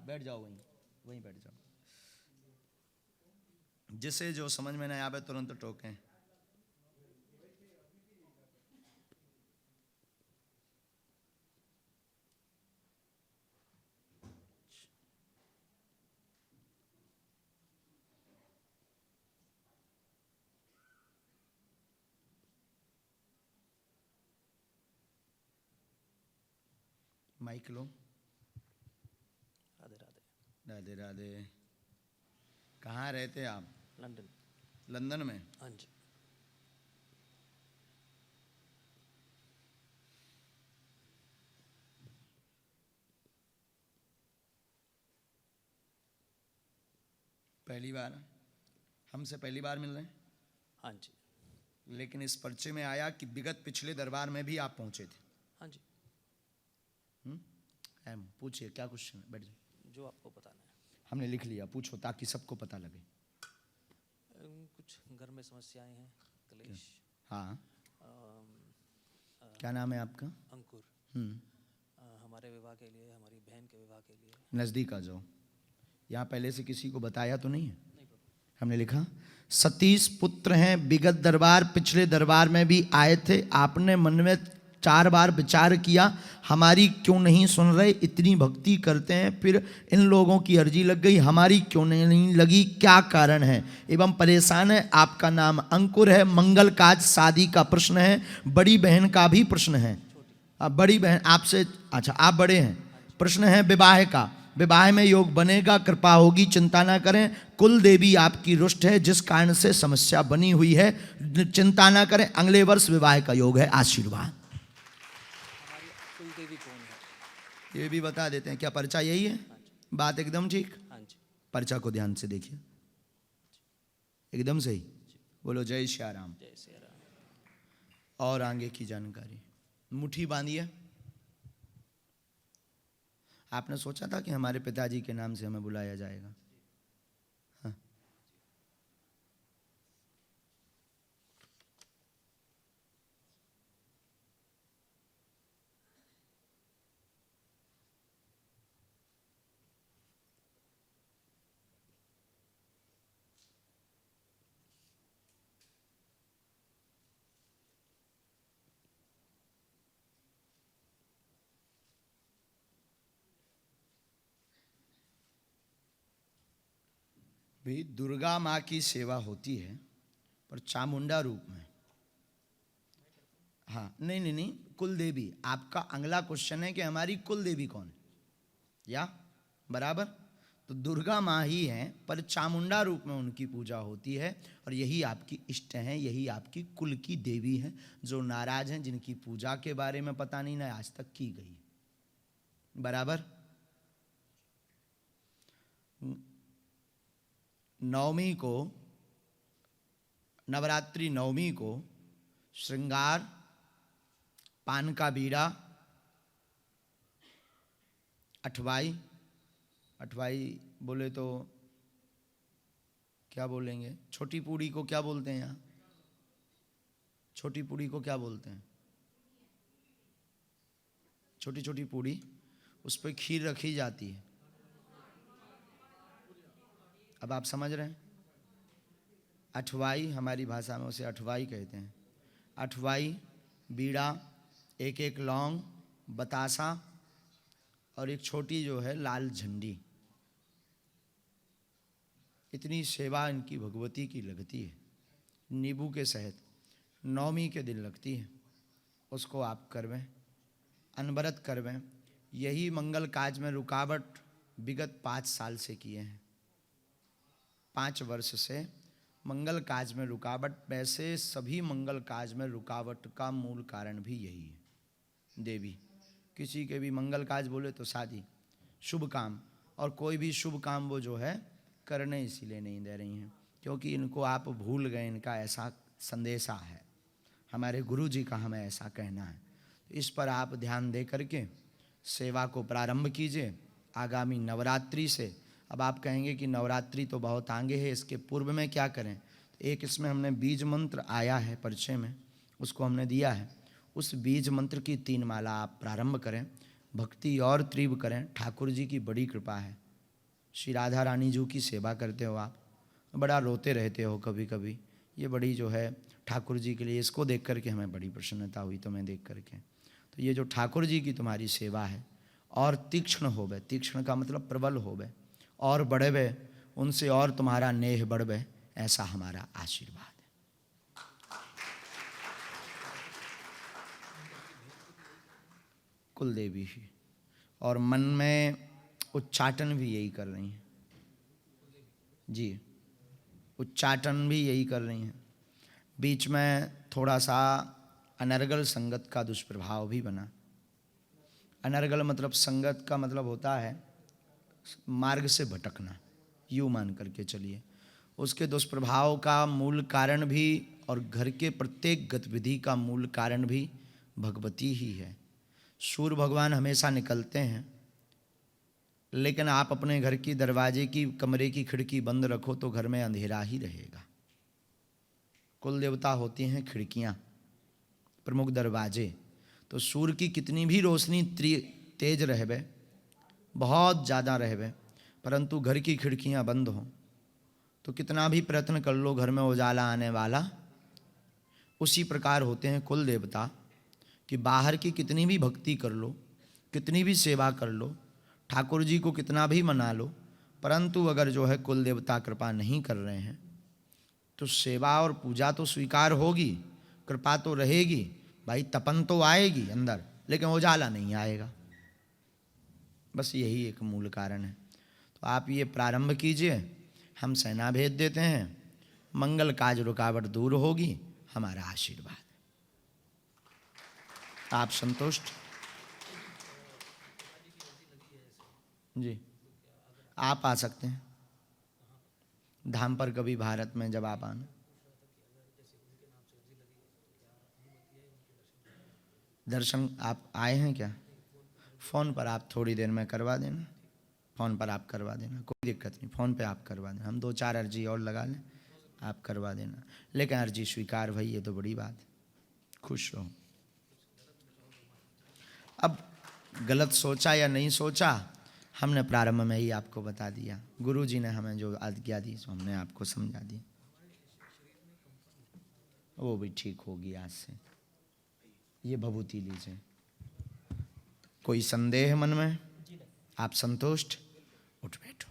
बैठ जाओ, वहीं वहीं बैठ जाओ। जिसे जो समझ में नहीं आवे तुरंत टोकें। माइक लो। राधे राधे। राधे राधे। कहाँ रहते आप? लंदन। लंदन में? हाँ जी। पहली बार? हमसे पहली बार मिल रहे हैं? हाँ जी। लेकिन इस पर्चे में आया कि विगत पिछले दरबार में भी आप पहुंचे थे। हाँ जी। पूछिए, क्या क्वेश्चन है? बैठ जाओ। जो आपको बताना है। हमने लिख लिया, पूछो ताकि सबको पता लगे। कुछ घर में समस्याएं हैं, कलेश। हाँ। क्या नाम है आपका? अंकुर। हमारे विवाह के लिए, हमारी बहन के विवाह के लिए। नज़दीक आ जाओ। यहाँ पहले से किसी को बताया तो नहीं है? हमने लिखा सतीश पुत्र हैं, विगत दरबार पिछले दरबार में भी आए थे। आपने मन में 4 बार विचार किया, हमारी क्यों नहीं सुन रहे, इतनी भक्ति करते हैं, फिर इन लोगों की अर्जी लग गई, हमारी क्यों नहीं लगी, क्या कारण है? एवं परेशान है। आपका नाम अंकुर है, मंगल काज शादी का प्रश्न है, बड़ी बहन का भी प्रश्न है। अब बड़ी बहन आपसे, अच्छा आप बड़े हैं, प्रश्न है विवाह का। विवाह में योग बनेगा, कृपा होगी, चिंता ना करें। कुल देवी आपकी रुष्ट है, जिस कारण से समस्या बनी हुई है, चिंता ना करें, अगले वर्ष विवाह का योग है। आशीर्वाद। हमारी कुल देवी कौन है? ये भी बता देते हैं। क्या पर्चा यही है? बात एकदम ठीक? हाँ जी। पर्चा को ध्यान से देखिए, एकदम सही। बोलो जय श्री राम। जय श्री राम। और आगे की जानकारी, मुट्ठी बांधिए। आपने सोचा था कि हमारे पिताजी के नाम से हमें बुलाया जाएगा? हाँ। भी दुर्गा माँ की सेवा होती है, पर चामुंडा रूप में। हाँ, नहीं नहीं नहीं, कुल देवी। आपका अगला क्वेश्चन है कि हमारी कुल देवी कौन है, या बराबर? तो दुर्गा माँ ही हैं, पर चामुंडा रूप में उनकी पूजा होती है, और यही आपकी इष्ट हैं, यही आपकी कुल की देवी हैं। जो नाराज हैं, जिनकी पूजा के बारे में पता नहीं ना आज तक की गई, बराबर? नवमी को, नवरात्रि नवमी को श्रृंगार, पान का बीड़ा, अठवाई, अठवाई बोले तो क्या बोलेंगे? छोटी पूड़ी को क्या बोलते हैं यहाँ? छोटी पूड़ी को क्या बोलते हैं? छोटी छोटी पूड़ी, उस पर खीर रखी जाती है। अब आप समझ रहे हैं? अठवाई, हमारी भाषा में उसे अठवाई कहते हैं। अठवाई, बीड़ा, एक एक लौंग, बतासा, और एक छोटी जो है लाल झंडी। इतनी सेवा इनकी भगवती की लगती है। नींबू के सहित नवमी के दिन लगती है। उसको आप करवें, अनवरत करवें। यही मंगल काज में रुकावट विगत 5 साल से किए हैं। 5 वर्ष से मंगल काज में रुकावट। वैसे सभी मंगल काज में रुकावट का मूल कारण भी यही है। देवी किसी के भी मंगल काज बोले तो शादी, शुभ काम, और कोई भी शुभ काम वो जो है करने इसीलिए नहीं दे रही हैं, क्योंकि इनको आप भूल गए। इनका ऐसा संदेशा है, हमारे गुरु जी का हमें ऐसा कहना है। तो इस पर आप ध्यान दे करके सेवा को प्रारंभ कीजिए आगामी नवरात्रि से। अब आप कहेंगे कि नवरात्रि तो बहुत आगे है, इसके पूर्व में क्या करें? तो एक इसमें हमने बीज मंत्र आया है परिचय में, उसको हमने दिया है। उस बीज मंत्र की 3 माला आप प्रारंभ करें, भक्ति और तीव्र करें। ठाकुर जी की बड़ी कृपा है, श्री राधा रानी जी की सेवा करते हो आप, बड़ा रोते रहते हो कभी कभी। ये बड़ी जो है ठाकुर जी के लिए, इसको देख करके हमें बड़ी प्रसन्नता हुई तुम्हें देख करके। तो ये जो ठाकुर जी की तुम्हारी सेवा है और तीक्ष्ण होवे, तीक्ष्ण का मतलब प्रबल होवे, और बढ़वे, उनसे और तुम्हारा नेह बढ़वे, ऐसा हमारा आशीर्वाद है। कुल देवी ही, और मन में उच्चाटन भी यही कर रही हैं जी, उच्चाटन भी यही कर रही हैं। बीच में थोड़ा सा अनर्गल संगत का दुष्प्रभाव भी बना। अनर्गल मतलब संगत का मतलब होता है मार्ग से भटकना, यूँ मान करके चलिए। उसके दुष्प्रभाव का मूल कारण भी और घर के प्रत्येक गतिविधि का मूल कारण भी भगवती ही है। सूर्य भगवान हमेशा निकलते हैं, लेकिन आप अपने घर की दरवाजे की, कमरे की खिड़की बंद रखो तो घर में अंधेरा ही रहेगा। कुल देवता होती हैं खिड़कियाँ, प्रमुख दरवाजे। तो सूर्य की कितनी भी रोशनी तेज रहबे, बहुत ज़्यादा रहबे, परंतु घर की खिड़कियाँ बंद हों तो कितना भी प्रयत्न कर लो घर में उजाला आने वाला। उसी प्रकार होते हैं कुल देवता, कि बाहर की कितनी भी भक्ति कर लो, कितनी भी सेवा कर लो, ठाकुर जी को कितना भी मना लो, परंतु अगर जो है कुल देवता कृपा नहीं कर रहे हैं तो सेवा और पूजा तो स्वीकार होगी, कृपा तो रहेगी भाई, तपन तो आएगी अंदर, लेकिन उजाला नहीं आएगा। बस यही एक मूल कारण है। तो आप ये प्रारंभ कीजिए, हम सेना भेज देते हैं, मंगल काज रुकावट दूर होगी, हमारा आशीर्वाद। आप संतुष्ट जी? आप आ सकते हैं धाम पर कभी भारत में, जब आप आना। दर्शन आप आए हैं क्या? फ़ोन पर आप थोड़ी देर में करवा देना, फ़ोन पर आप करवा देना, कोई दिक्कत नहीं, फ़ोन पे आप करवा देना। हम 2-4 अर्जी और लगा लें, आप करवा देना, लेकिन अर्जी स्वीकार भाई, ये तो बड़ी बात है। खुश रहो। अब गलत सोचा या नहीं सोचा, हमने प्रारंभ में ही आपको बता दिया, गुरु जी ने हमें जो आज्ञा दी सो हमने आपको समझा दी, वो भी ठीक होगी आज से। ये भभूति लीजिए। कोई संदेह मन में? आप संतुष्ट? उठ बैठो।